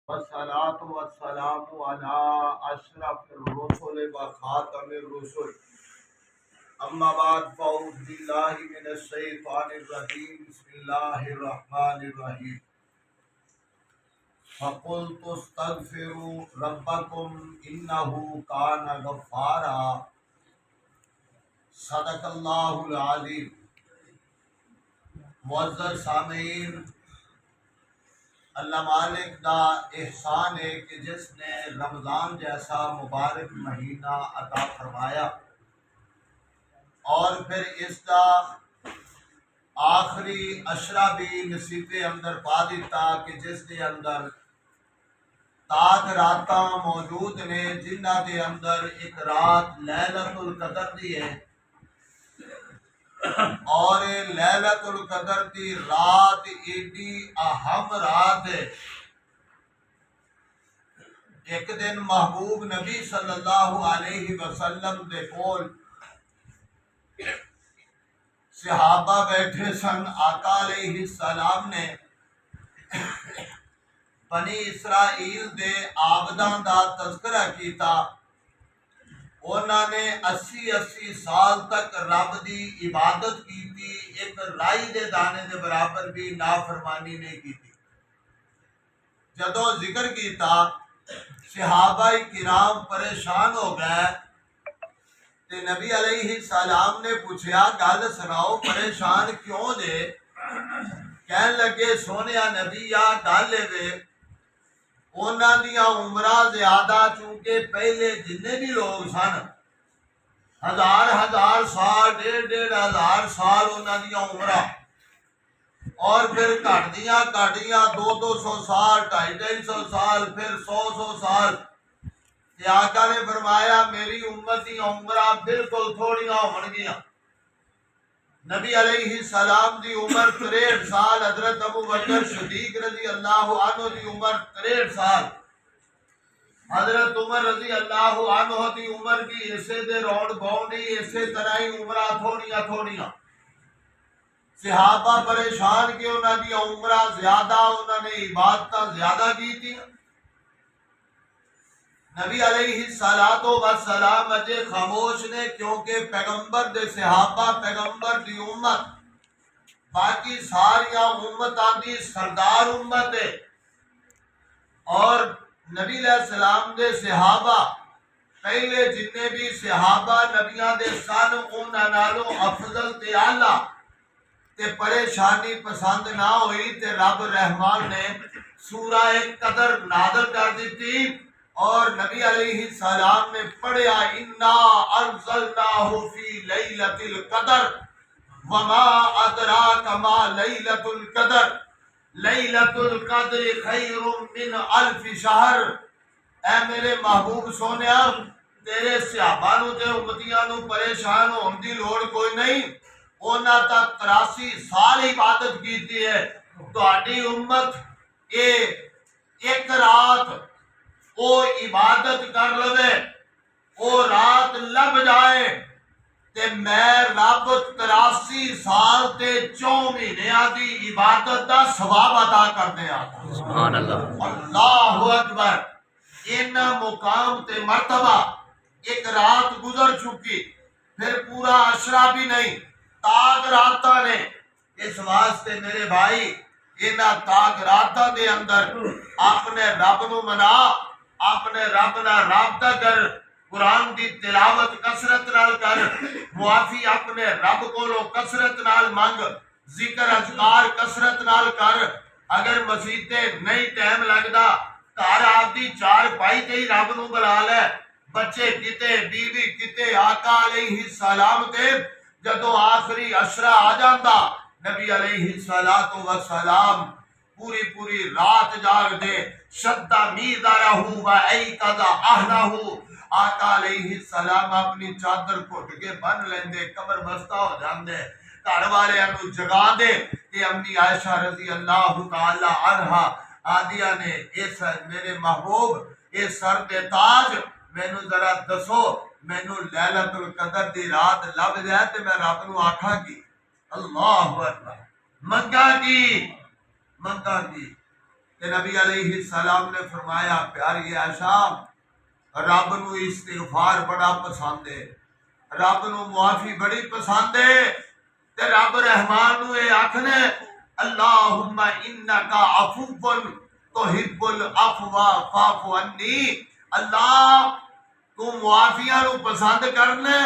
والصلاة والسلام على أشرف الرسل وخاتم الرسل أما بعد فأعوذ بالله من الشيطان الرجيم بسم الله الرحمن الرحيم فقلت استغفروا ربكم إنه كان غفارا صدق اللہ العظیم۔ معزز سامعین، اللہ مالک دا احسان ہے کہ جس نے رمضان جیسا مبارک مہینہ عطا فرمایا اور پھر اس کا آخری عشرہ بھی نصیب اندر پا دیتا کہ جس کے اندر تاج راتاں موجود نے جنہ دے اندر ایک رات لیلۃ القدر دی ہے اور لیلۃ القدر دی رات ایڈی اہم رات ہے۔ ایک دن محبوب نبی صلی اللہ علیہ وسلم دے کول صحابہ بیٹھے سن، آقا علیہ السلام نے بنی اسرائیل دے عابداں دا تذکرہ کیتا۔ انہوں نے 80 سال تک رب دی عبادت کی تھی، ایک رائی دے دانے دے برابر بھی نافرمانی نہیں کی تھی۔ جدوں ذکر کیتا صحابہ کرام پریشان ہو گئے تے نبی علیہ السلام نے پوچھا گل سناؤ پریشان کیوں جے؟ کہن لگے سونیا نبی یا گل وے انہاں دیاں عمرہ زیادہ، چونکہ پہلے جتنے بھی لوگ سن ہزار سال، 1,500 سال انہاں دیاں عمرہ، اور پھر کٹدیاں 200 سال، 250 سال، پھر 100 سال۔ کہ آقا نے فرمایا میری امت دی عمرہ بالکل تھوڑیاں ہون گیاں۔ نبی علیہ السلام دی عمر 63 سال، حضرت ابو بکر صدیق رضی اللہ عنہ دی عمر 63 سال، حضرت عمر رضی اللہ عنہ دی عمر بھی اسے دے روڑ بونی، اسی طرح ہی عمرہ تھوڑیاں۔ صحابہ پریشان کہ انہوں نے عمرہ زیادہ، انہوں نے عبادتاں زیادہ کی تھی۔ نبی علیہ السلام اجے خاموش نے، کیونکہ پیغمبر دے صحابہ پیغمبر دی امت باقی ساریاں امتاں دی سردار امت ہے، اور نبی علیہ السلام دے صحابہ پہلے جتنے بھی صحابہ نبیاں دے سن انہاں نالوں افضل تے اعلیٰ، تے پریشانی پسند نہ ہوئی تے رب رحمان نے سورہ قدر نازل کر دیتی، اور نبی علیہ السلام نے پڑھیا انا انزلناہ فی لیلۃ القدر وما ادراک ما لیلۃ القدر لیلۃ القدر خیر من الف شہر۔ اے میرے محبوب سونیا تیرے صحابہ نو تے امتیاں نو پریشان ہون دی لوڑ کوئی نہیں، انہاں تا 83 سال عبادت کیتی ہے۔ تہاڈی امت ایک رات او عبادت کر لوے، او رات لب جائے تے میں رب 83 سال تے 4 مہینیاں دی عبادت دا ثواب عطا کر دیا۔ سبحان اللہ، اللہ اکبر۔ ان مقام تے مرتبہ ایک رات گزر چکی، پھر پورا عشرہ بھی نہیں، تاج راتاں نے۔ اس واسطے میرے بھائی انہاں تاج راتاں دے اندر اپنے رب نو منا، اپنے رب نال رابطہ کر، قرآن دی تلاوت کثرت نال کر، معافی اپنے رب کولو کثرت نال منگ، ذکر اذکار کثرت نال کر۔ اگر مسیتے نہیں ٹائم لگدا گھر آپ دی چار پائی تے ہی رب نو بلا لے، بچے کتے، بیوی کتے، آقا علیہ السلام تے جدو آخری عشرہ آ جاندا نبی علیہ السلام پوری رات جاگ دے، شدہ میزارہ و ایقظہ اہلہ، آقا علیہ السلام اپنی چادر گھٹ کے بن لیندے، کمر بستہ ہو جاندے، گھر والے انو جگا دے کہ امی عائشہ رضی اللہ تعالی عنہا آدیا نے اس میرے محبوب اس سر دے تاج مینو ذرا دسو، مینو لیلۃ القدر دی رات لب جائے تے میں رب نو آکھاں کی۔ اللہ اکبر، منگا کی کہ نبی علیہ السلام نے فرمایا پیاری عائشہ رب نو استغفار بڑا پسند ہے، رب نو معافی بڑی پسند ہے، تے رب رحمان نو اے آکھنے اللہم انکا عفو تحب العفو فاعف عنی، اللہ تو معافیاں نو پسند کرنے،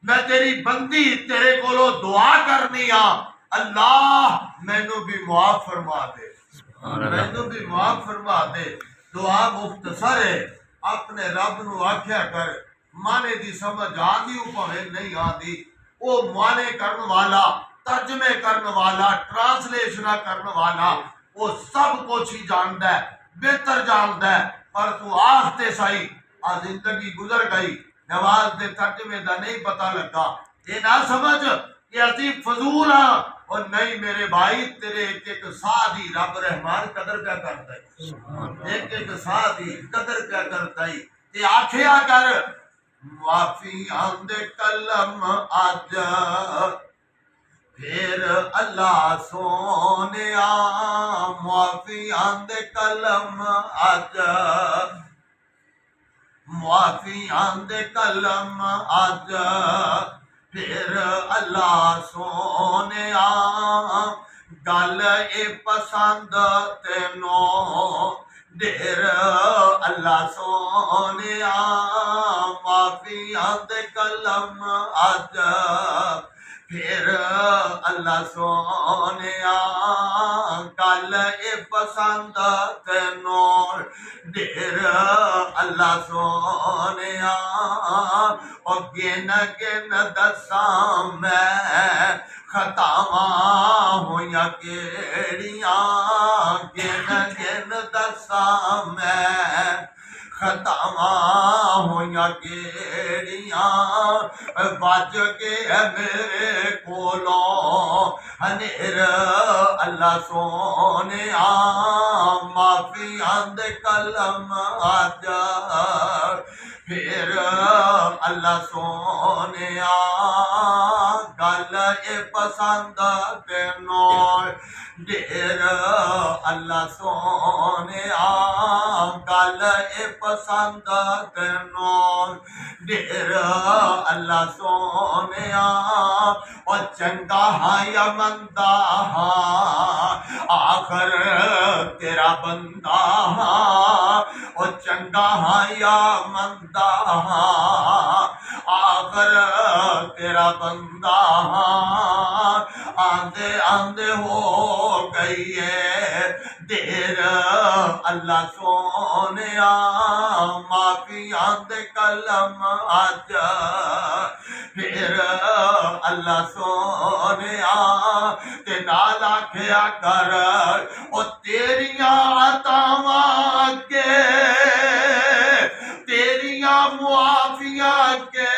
میں تیری بندی تیرے کولو دعا کرنی اللہ مینوں بھی معاف فرما دے، مینوں بھی معاف فرما دے۔ دعا مختصر ہے، اپنے رب نو آکھیا کر، مانے دی سمجھ آندی اوپر نہیں آندی، او مانے کرن والا، ترجمے کرن والا، ٹرانسلیشن کرن والا، وہ سب کچھ ہی جاندا ہے، بہتر جاندا ہے، پر تو آختے سائی آ زندگی گزر گئی، نواز دے ترجمے دا نہیں پتہ لگا، یہ نہ سمجھ کہ اسی فضول ہاں، اور نہیں میرے بھائی تیرے ایک ایک ساتھ ہی رب رحمان قدر کیا کرتا ہے، ایک ایک ساتھ ہی قدر کیا کرتا ہے، یہ آکھیا کر معافی آندے کلم آج پھر اللہ سونیا، معافی آندے کلم آج معافی آندے کلم آج پھر اللہ سونیا، گل اے پسند تینوں دیر اللہ سونیا، معافی آندے کلم آج پھر اللہ سونیا، گل اے پسند تینوں دیر اللہ سونیا، او گن گن دساں میں خطاواں ہویاں کیڑیاں، گن گن دساں میں خطاواں ہویاں کیڑیاں، بج کے میرے کولوں ہنیر اللہ سونیا، معافی آندے کلم آج پھر اللہ سونیا، گل اے پسند تینوں دیر اللہ سونیا، گل اے پسند تینوں دیر اللہ سونیا، او چنگا ہاں یا مندہ ہاں آخر تیرا بندہ ہاں، او چنگا ہاں یا مندہ ہاں آخر تیرا بندہ ہاں، آندے آندے ہو گئی ہے دیر اللہ سونیا، معافی آندے کلم آج پھر اللہ سونیا، تے نال آکھیا کر او تیریاں عطاواں کے، تیریاں معافیاں کے،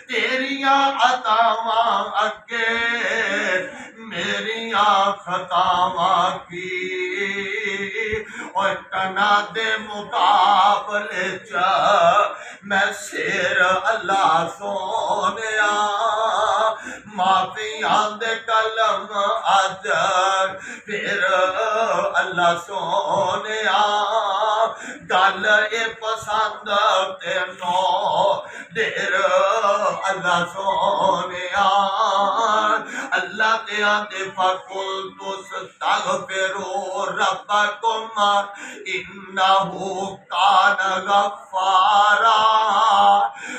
تیریاں عطاواں اگے میریاں خطاواں کی، اور کنا دے مقابلے چا میں سیر اللہ سونیا، معافی آندے کلم آج پھر اللہ سونیا، گل اے پسند تینوں دیر اللہ سونیا، اللہ تے آندے فَقُلْتُ اسْتَغْفِرُوا رَبَّكُمْ إِنَّهُ كَانَ غَفَّارًا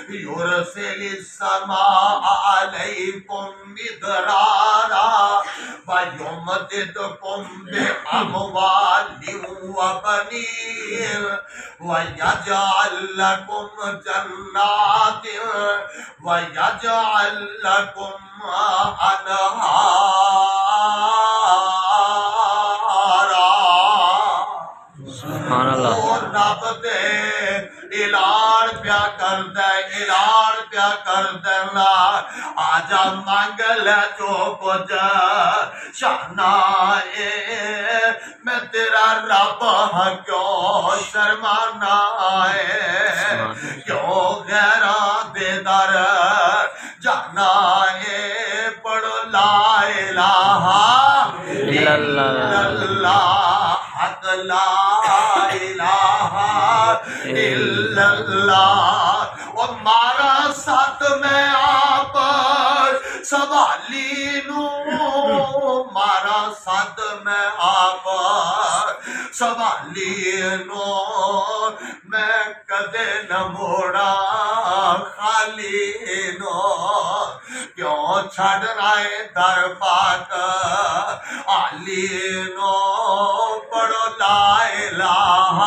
يُرْسِلِ السَّمَاءَ عَلَيْكُمْ مِدْرَارًا وَيُمْدِدْكُمْ بِأَمْوَالٍ وَبَنِينَ وَيَجْعَلْ لَكُمْ جَنَّاتٍ وَيَجْعَلْ لَكُمْ أَنْهَارًا۔ سبحان اللہ۔ اور رب دے اعلان پیا کردہ، اعلان پیا کردہ، آجا مانگ لے جو کچھ شانا ہے، میں تیرا رب ہاں کیوں شرمانا ہے، کیوں غیران دے در جانا ہے، پڑھو لا الہ الا اللہ لا الہ الا اللہ او مارا ساتھ میں آپ سوالی نو مارا ساتھ میں آپ سوالی نو میں کدے نہ موڑا خالی نو کیوں چھڑنا ہے در پاک علی نو پڑھو لا الہ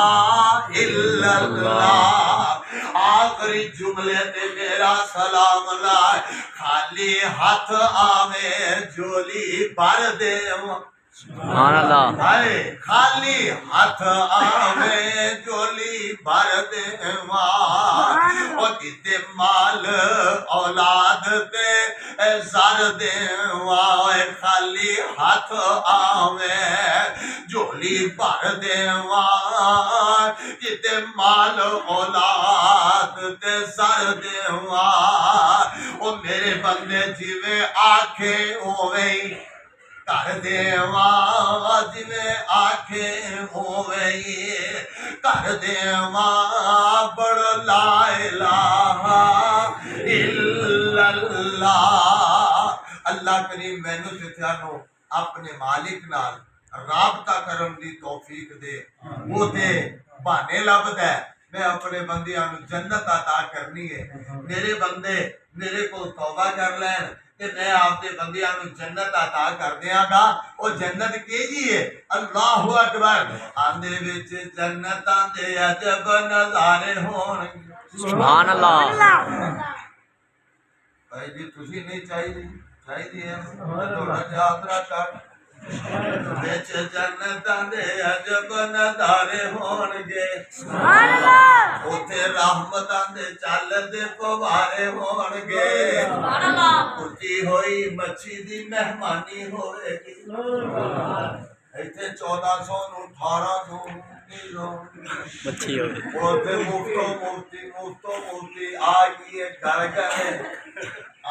الا اللہ آخری جملے تے میرا سلام لائے خالی ہاتھ آوے جولی بھر دے سبحان اللہ ہائے خالی ہاتھ آوے جولی بھر دے او کتے مال اولاد تے زر دے خالی ہاتھ آوے جولی بھر دے کتے مال اولاد تے زر دے او میرے بندے جیوے آکھے ہوئے کر دیواں جویں آکھے ہوئے کر دیواں بڑھ لا الہ الا اللہ اللہ کریم مینوں تے تھانوں اپنے مالک نال رابطہ کرن دی توفیق دے وہ تے بہانے لبدا ہے میں اپنے بندیاں نوں جنت عطا کرنی ہے میرے بندے میرے کو توبہ کر لین کہ میں آپ دے بندیاں نوں جنت عطا کر دیاں گا او جنت کی جی ہے اللہ اکبر آندے وچ جنتاں دے عجب نظارے ہون سبحان اللہ بھائی جی تسی نہیں چاہیے تھوڑا جا اترا کر وچ جنتاں دے عجب نظارے ہون گے سبحان اللہ اوتھے رحمتاں دے چل دے فوارے ہون گے سبحان اللہ اٹھی ہوئی مچھی دی مہمانی ہوئے گی ایتھے 1400 نوں 1800 مچھی ہوئی اوتھے مفتو مفتی آ گئے گھر گئے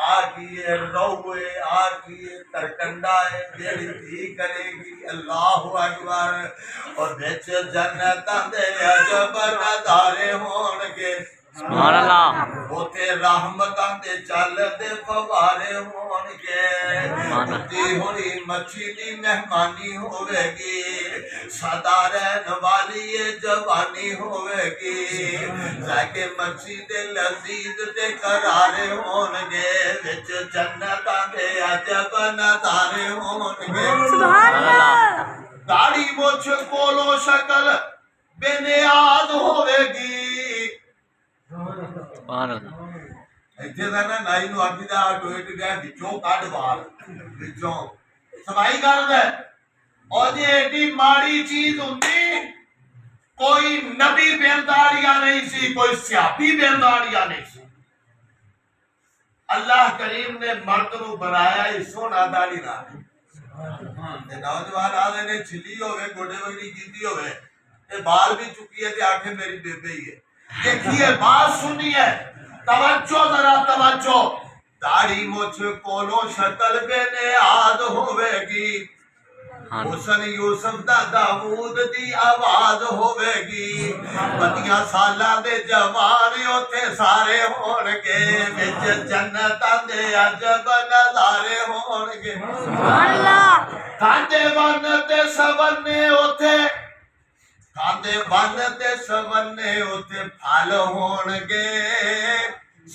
آ گئے روئے آ گئے ترکنڈا ہے جیڑی تھی کرے گی اللہ اکبر اور وچ جنتاں دے عجب نظارے ہون گے سبحان اللہ اوتے رحمتاں دے چل دے فوارے ہون گے اٹھی ہوئی مچھی دی مہمانی ہوے گی سدا رہن والی جوانی ہوے گی جاکے مچھی دے لذیذ تے قرارے ہون گے وچ جنتاں دے عجب نظارے ہون گے سبحان اللہ داڑھی مچھ کولو شکل بے نیاز ہوے گی سبحان اللہ ایتھے دا نا نائی نو آکھی دا ٹوئٹ گیا وچوں کڈ وال وچوں سمائی کر دے اور جی ایڈی ماڑی چیز ہوندی کوئی نبی بینداڑیا نہیں سی کوئی سیابی بینداڑیا نہیں سی اللہ کریم نے مرد نو بنایا ہی سونا داڑی نہ نوجوان آدھے نے چھلی ہوئے گوڑے وگڑی کیتی ہوئے یہ بال بھی چکی ہے تے آنکھیں میری بیبے ہی ہے دیکھیے بات سنیے توجہ ذرا توجہ داڑھی مجھ کولو شکل بے نیاز ہوے گی حسن یوسف دا داود دی آواز ہوے گی 32 سالاں دے جوان اوتھے سارے ہون گے وچ جنتاں دے عجب نظارے ہون گے سبحان اللہ کاندے ون تے سونے اوتھے کاندے ون تے سونے اوتھے پھل ہون گے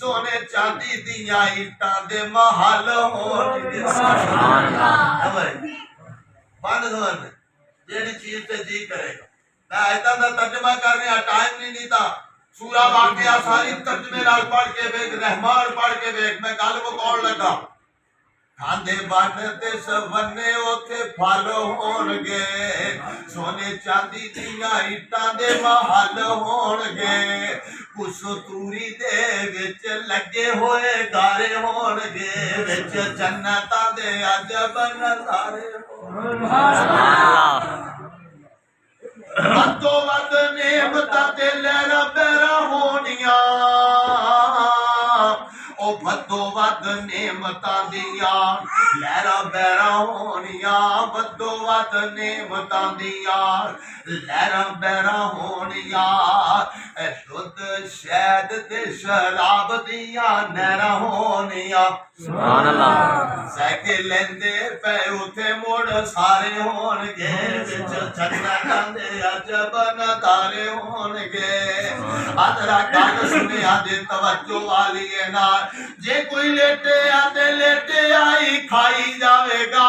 سونے چاندی دیاں اینٹاں دے محل ہون گے سبحان اللہ بند دھون جیڑی چیز تے جی کرے گا میں آیتاں دا ترجمہ کرنے ٹائم نہیں تھا سورہ واقعہ ساری ترجمے نال پڑھ کے ویکھ رحمان پڑھ کے ویکھ میں گل مکاؤن لگا کاندے بن تے سونے اوتھے پھل ہون گے سونے چاندی دیاں اینٹاں دے محل ہون گے کستوری دے وچ لگے ہوئے گارے ہون گے وچ جنتاں دے عجب نظارے سبحان اللہ بدو بد نعمتاں تے لہراں پیراں ہونیاں او بدو بد نعمتاں دیاں لہرا بہرا ہونیاں بدو ود نعمتاں دیاں لہرا بہرا ہونیاں دودھ شہد تے شراب دیاں نہراں ہونیاں سبحان اللہ سیکے لیندے پے اتے مڑ سارے ہون گے وچ جنتاں دے عجب نظارے ہون گے ادرا گل سنیا دے توجہ والی نال جے کوئی لیٹے آتے لیٹے آئی کھائی جاوے گا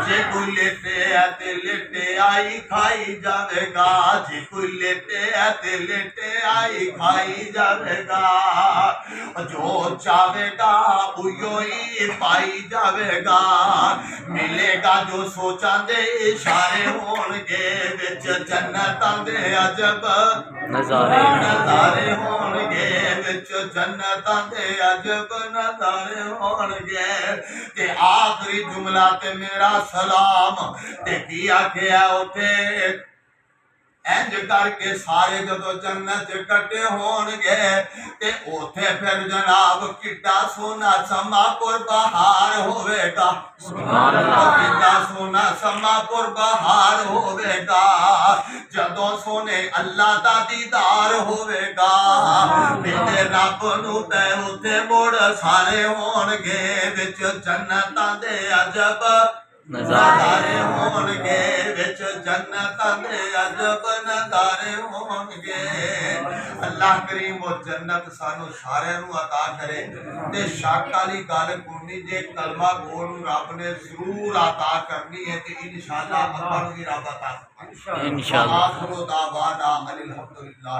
جے کوئی لیٹے آتے لیٹے آئی کھائی جاوے گا جے کوئی لیٹے آتے لیٹے آئی کھائی جاوے گا جو چاہے گا اویو ہی پائی جاوے گا ملے گا جو سوچاں دے اشارے ہون گے وچ جنتاں دے عجب نظارے ہون گے وچ جنتاں دے عجب نظارے ہون گے تے آخری جملہ تے میرا سلام تے کیا کیا اوتے انج کر کے سارے جدو جنت کٹے ہون گے تے اوتھے پھر جناب کڈا سونا سما پر بہار ہوئے گا سبحان اللہ کڈا سونا سما پر بہار ہوئے گا جدو سونے اللہ دا دیدار ہوئے گا میرے رب نو تے اوتھے مڑ سارے ہون گے وچ جنتاں دے عجب نظارے ہون گے وچ جنتاں دے عجب نظارے ہون گے اللہ کریم وہ جنت سانو سارے نو عطا کرے تے شک والی گل کونی جے کلمہ گو نو رب نے ضرور عطا کرنی ہے تے انشاءاللہ اپن بھی رب عطا انشاءاللہ آخر دعوانا الحمدللہ